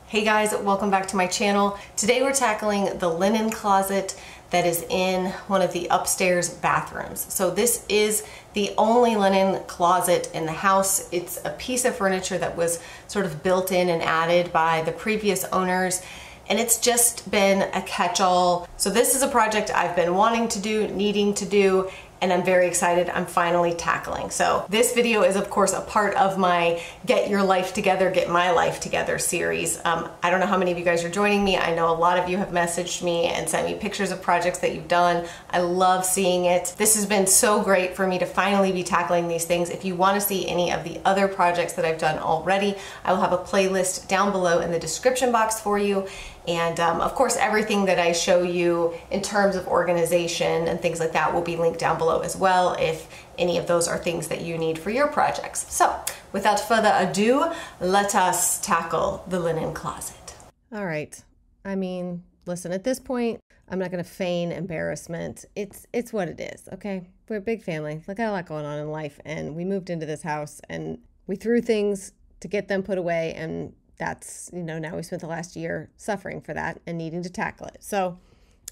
Hey guys, welcome back to my channel. Today we're tackling the linen closet that is in one of the upstairs bathrooms. So this is the only linen closet in the house. It's a piece of furniture that was sort of built in and added by the previous owners, and it's just been a catch-all. So this is a project I've been wanting to do, needing to do, and I'm very excited I'm finally tackling. So this video is of course a part of my Get Your Life Together, Get My Life Together series. I don't know how many of you guys are joining me. I know a lot of you have messaged me and sent me pictures of projects that you've done. I love seeing it. This has been so great for me to finally be tackling these things. If you want to see any of the other projects that I've done already, I will have a playlist down below in the description box for you. And of course, everything that I show you in terms of organization and things like that will be linked down below as well if any of those are things that you need for your projects. So without further ado, let us tackle the linen closet. All right. I mean, listen, at this point, I'm not going to feign embarrassment. It's what it is, okay? We're a big family. We got a lot going on in life, and we moved into this house and we threw things to get them put away, and that's, you know, now we spent the last year suffering for that and needing to tackle it. So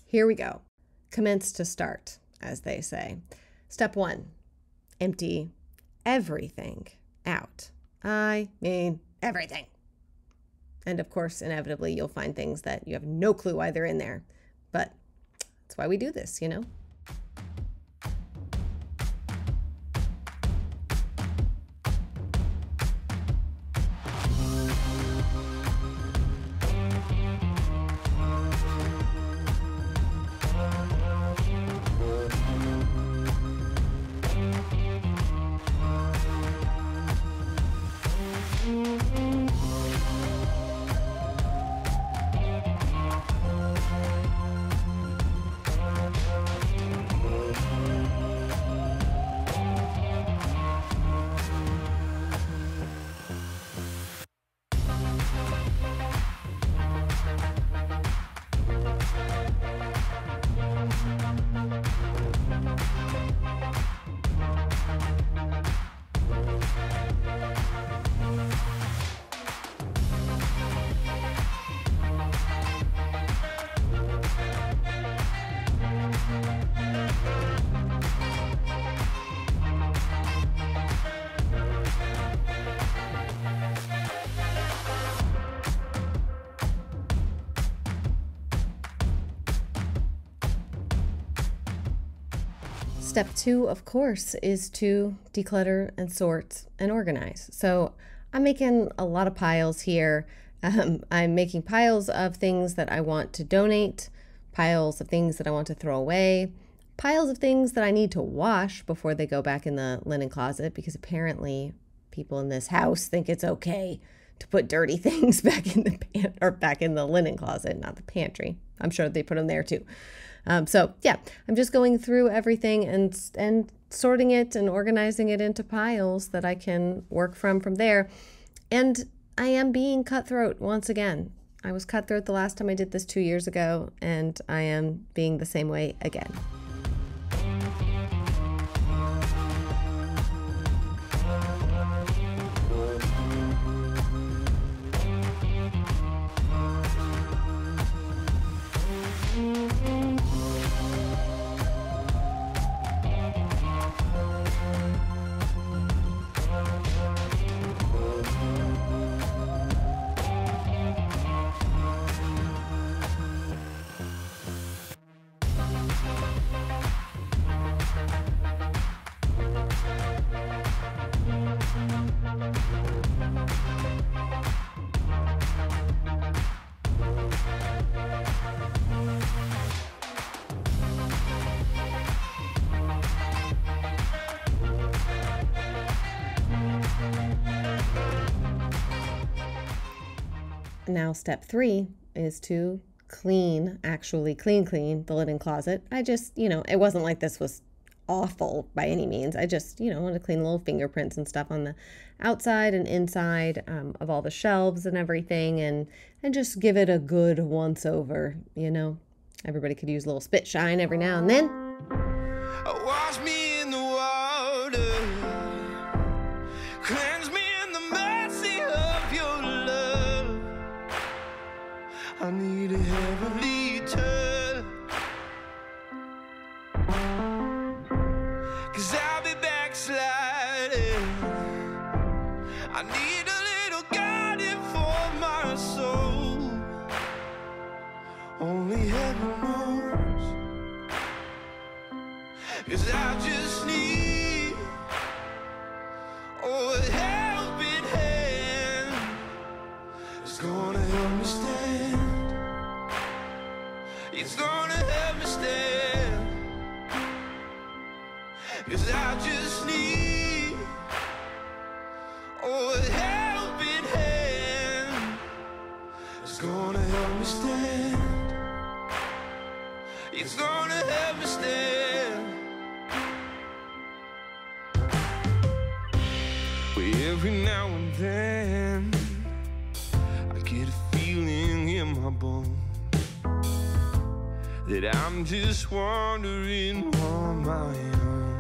here we go. Commence to start, as they say. Step 1, empty everything out. I mean, everything. And of course, inevitably, you'll find things that you have no clue why they're in there. But that's why we do this, you know? Step 2, of course, is to declutter and sort and organize. So I'm making a lot of piles here. I'm making piles of things that I want to donate, piles of things that I want to throw away, piles of things that I need to wash before they go back in the linen closet, because apparently people in this house think it's okay to put dirty things back in the back in the linen closet, not the pantry. I'm sure they put them there too. So yeah, I'm just going through everything and sorting it and organizing it into piles that I can work from there. And I am being cutthroat once again. I was cutthroat the last time I did this 2 years ago, and I am being the same way again. Now step 3 is to actually clean the linen closet. I just, you know, it wasn't like this was awful by any means. I just, you know, want to clean little fingerprints and stuff on the outside and inside of all the shelves and everything, and just give it a good once over, you know. Everybody could use a little spit shine every now and then. Wash me in the water, cleanse me in the mercy of your love. I need a heavenly touch, 'cause I'll be backsliding. I need a little guiding for my soul. Only heaven knows, 'cause I just need a helping hand. It's gonna help me stand. It's gonna help me stand. 'Cause I just need a helping hand. It's gonna help me stand. It's gonna help me stand. Every now and then I get a feeling in my bones that I'm just wandering on my own.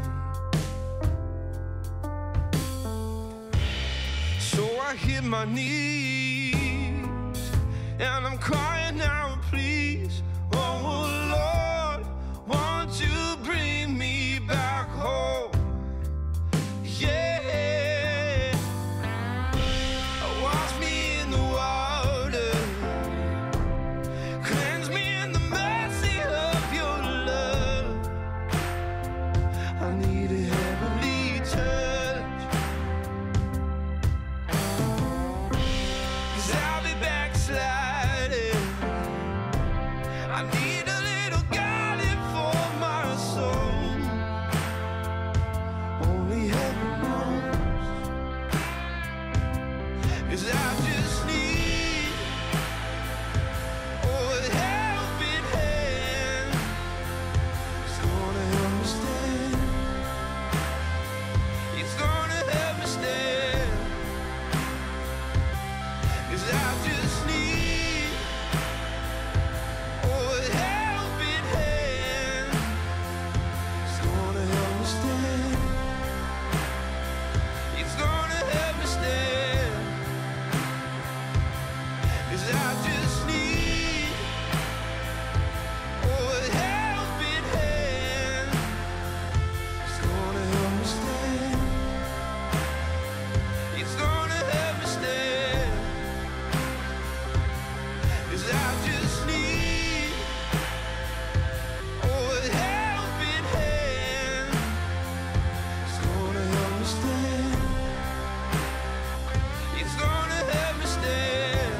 So I hit my knees and I'm crying out, please, oh Lord, won't you bring me back home? Yeah. Wash me in the water, cleanse me in the mercy of your love. I need a heavenly touch, 'cause I'll be backsliding. I need a little guiding for my soul. Only heaven knows, 'cause I just need a helping hand. It's gonna help me stand. It's gonna help me stand. 'Cause I just need a helping hand. It's gonna help me stand. It's gonna help me stand. 'Cause I just need a helping hand. It's gonna help me stand. It's gonna help me stand. 'Cause I just need a helping hand. It's gonna help me stand. It's gonna help me stand.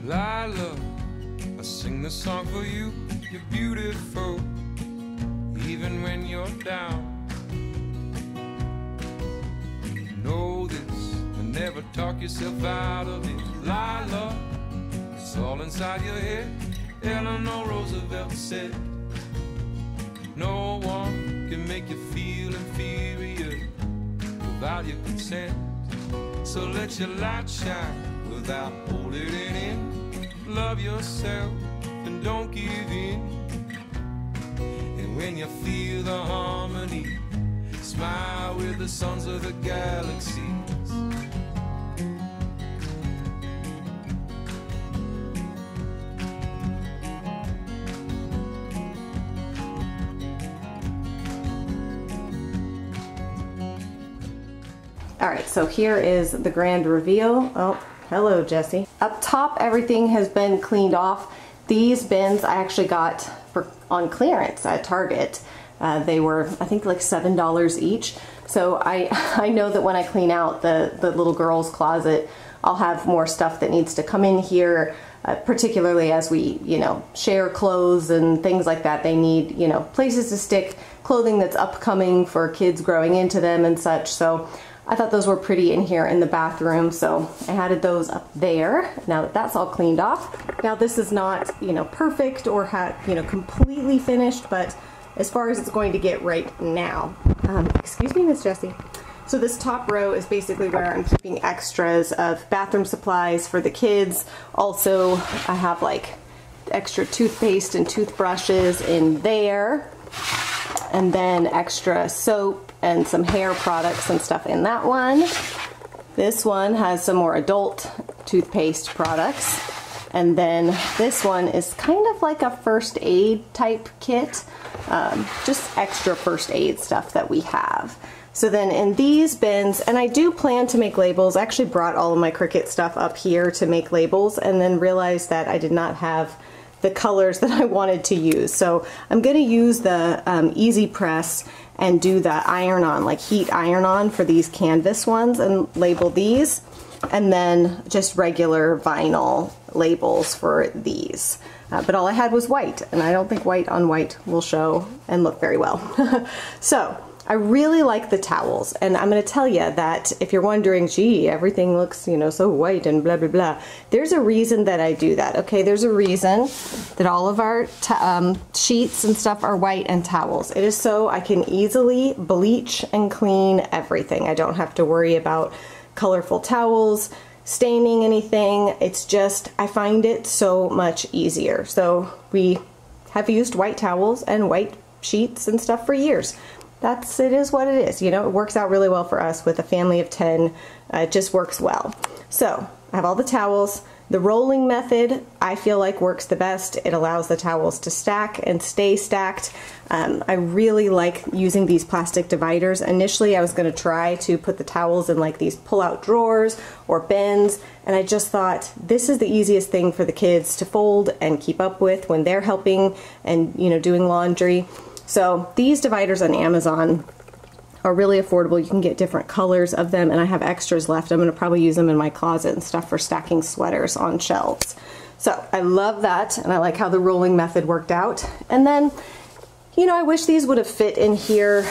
Lila, I sing this song for you. You're beautiful, even when you're down. You know this, and never talk yourself out of it. Lila, it's all inside your head. Eleanor Roosevelt said, no one can make you feel inferior without your consent. So let your light shine without holding it in. Love yourself and don't give in. And when you feel the harmony, smile with the sons of the galaxies. All right, so here is the grand reveal. Oh, hello, Jesse. Up top, everything has been cleaned off. These bins I actually got on clearance at Target. They were, I think, like $7 each. So I know that when I clean out the little girl's closet, I'll have more stuff that needs to come in here, particularly as we, share clothes and things like that. They need, places to stick clothing that's upcoming for kids growing into them and such. So I thought those were pretty in here in the bathroom, so I added those up there. Now that that's all cleaned off. Now this is not, you know, perfect or completely finished, but as far as it's going to get right now. Excuse me, Miss Jessie. So this top row is basically where I'm keeping extras of bathroom supplies for the kids. Also, I have like extra toothpaste and toothbrushes in there. And then extra soap and some hair products and stuff in that one. This one has some more adult toothpaste products. And then this one is kind of like a first aid type kit. Just extra first aid stuff that we have. So then in these bins, and I do plan to make labels. I actually brought all of my Cricut stuff up here to make labels and then realized that I did not have the colors that I wanted to use. So I'm going to use the Easy Press and do the iron-on, like heat iron-on for these canvas ones and label these. And then just regular vinyl labels for these. But all I had was white, and I don't think white on white will show and look very well. So I really like the towels, and I'm going to tell you that if you're wondering, gee, everything looks, you know, so white and blah, blah, blah, there's a reason that I do that, okay? There's a reason that all of our sheets and stuff are white and towels. It is so I can easily bleach and clean everything. I don't have to worry about colorful towels, staining anything. It's just, I find it so much easier. So we have used white towels and white sheets and stuff for years. It is what it is. You know, it works out really well for us with a family of 10. It just works well. So I have all the towels. The rolling method I feel like works the best. It allows the towels to stack and stay stacked. I really like using these plastic dividers. Initially I was going to try to put the towels in like these pull-out drawers or bins, and I just thought this is the easiest thing for the kids to fold and keep up with when they're helping and, you know, doing laundry. So these dividers on Amazon are really affordable. You can get different colors of them, and I have extras left. I'm going to probably use them in my closet and stuff for stacking sweaters on shelves. So I love that, and I like how the rolling method worked out. And then, you know, I wish these would have fit in here,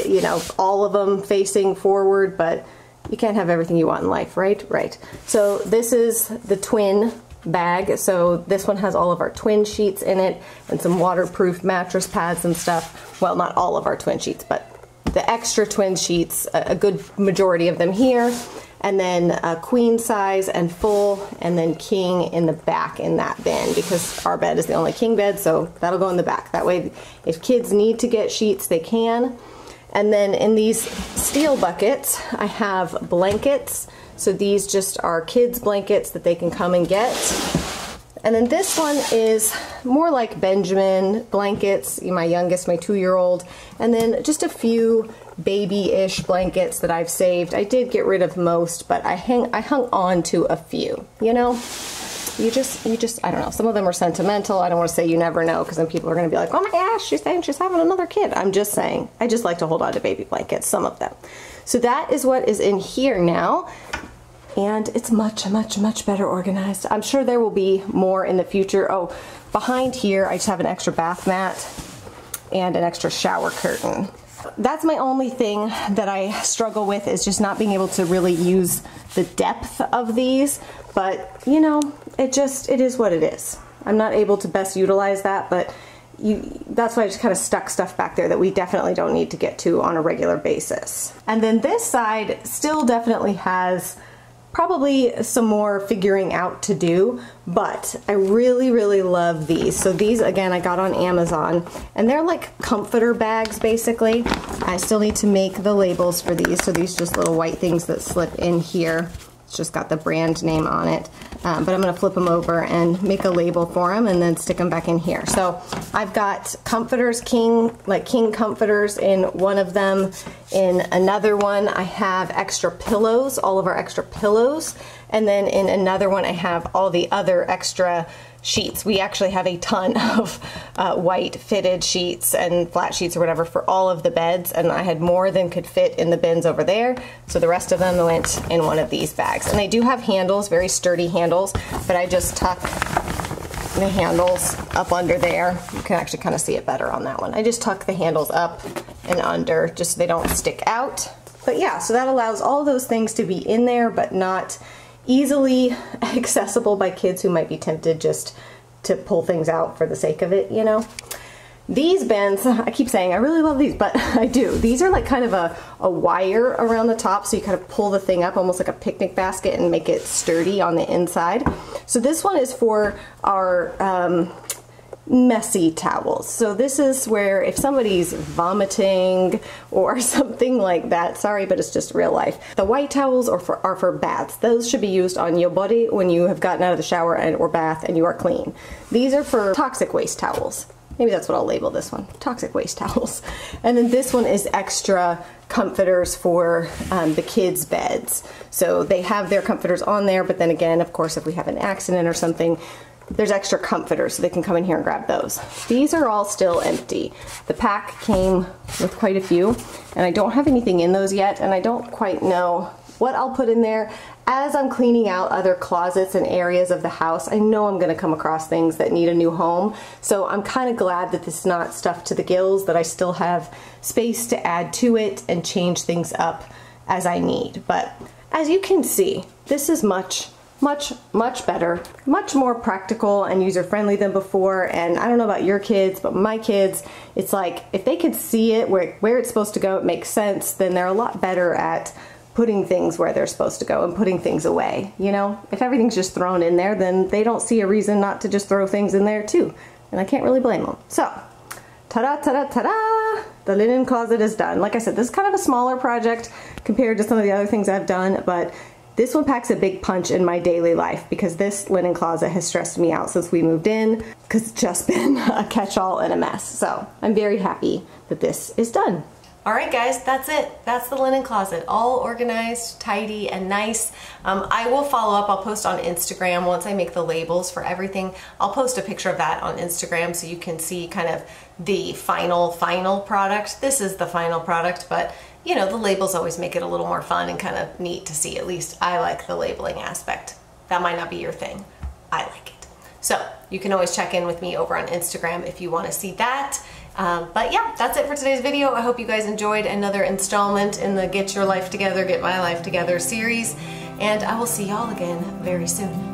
you know, all of them facing forward, but you can't have everything you want in life, right? Right. So this is the twin bag. So this one has all of our twin sheets in it and some waterproof mattress pads and stuff. Well, not all of our twin sheets, but the extra twin sheets, a good majority of them here, and then a queen size and full, and then king in the back in that bin, because our bed is the only king bed, so that'll go in the back. That way, if kids need to get sheets, they can. And then in these steel buckets, I have blankets. So these just are kids' blankets that they can come and get. And then this one is more like Benjamin blankets, my youngest, my 2-year-old, and then just a few baby-ish blankets that I've saved. I did get rid of most, but I hung on to a few, you know? You just, I don't know, some of them are sentimental. I don't want to say you never know, because then people are going to be like, oh my gosh, she's saying she's having another kid. I'm just saying, I just like to hold on to baby blankets, some of them. So that is what is in here now. And it's much, much, much better organized. I'm sure there will be more in the future. Oh, behind here, I just have an extra bath mat and an extra shower curtain. That's my only thing that I struggle with, is just not being able to really use the depth of these. But, you know, it is what it is. I'm not able to best utilize that, but that's why I just kind of stuck stuff back there that we definitely don't need to get to on a regular basis. And then this side still definitely has probably some more figuring out to do, but I really, really love these. So these, again, I got on Amazon, and they're like comforter bags, basically. I still need to make the labels for these. So these just little white things that slip in here. It's just got the brand name on it. But I'm gonna flip them over and make a label for them and then stick them back in here. So I've got comforters, king comforters in one of them. In another one, I have extra pillows, all of our extra pillows. And then in another one, I have all the other extra sheets. We actually have a ton of white fitted sheets and flat sheets or whatever for all of the beds, and I had more than could fit in the bins over there, so the rest of them went in one of these bags. And they do have handles, very sturdy handles, but I just tuck the handles up under there. You can actually kind of see it better on that one. I just tuck the handles up and under just so they don't stick out. But yeah, so that allows all those things to be in there, but not easily accessible by kids who might be tempted just to pull things out for the sake of it, you know? These bins, I keep saying I really love these, but I do. These are like kind of a wire around the top, so you kind of pull the thing up almost like a picnic basket and make it sturdy on the inside. So this one is for our messy towels. So this is where if somebody's vomiting or something like that, sorry, but it's just real life. The white towels are for baths. Those should be used on your body when you have gotten out of the shower or bath and you are clean. These are for toxic waste towels. Maybe that's what I'll label this one, toxic waste towels. And then this one is extra comforters for the kids' beds. So they have their comforters on there, but then again, of course, if we have an accident or something, there's extra comforters, so they can come in here and grab those. These are all still empty. The pack came with quite a few, and I don't have anything in those yet, and I don't quite know what I'll put in there. As I'm cleaning out other closets and areas of the house, I know I'm gonna come across things that need a new home. So I'm kind of glad that this is not stuffed to the gills, that I still have space to add to it and change things up as I need. But as you can see, this is much better, much more practical and user-friendly than before. And I don't know about your kids, but my kids, it's like if they could see it where it's supposed to go, it makes sense, then they're a lot better at putting things where they're supposed to go and putting things away. You know, if everything's just thrown in there, then they don't see a reason not to just throw things in there too. And I can't really blame them. So, ta-da, ta-da, ta-da! The linen closet is done. Like I said, this is kind of a smaller project compared to some of the other things I've done, but this one packs a big punch in my daily life because this linen closet has stressed me out since we moved in because it's just been a catch-all and a mess. So I'm very happy that this is done. All right, guys, that's it. That's the linen closet, all organized, tidy, and nice. I will follow up. I'll post on Instagram once I make the labels for everything. I'll post a picture of that on Instagram so you can see kind of the final product. This is the final product, but you know, the labels always make it a little more fun and kind of neat to see. At least I like the labeling aspect. That might not be your thing. I like it. So you can always check in with me over on Instagram if you want to see that. But yeah, that's it for today's video. I hope you guys enjoyed another installment in the Get Your Life Together, Get My Life Together series. And I will see y'all again very soon.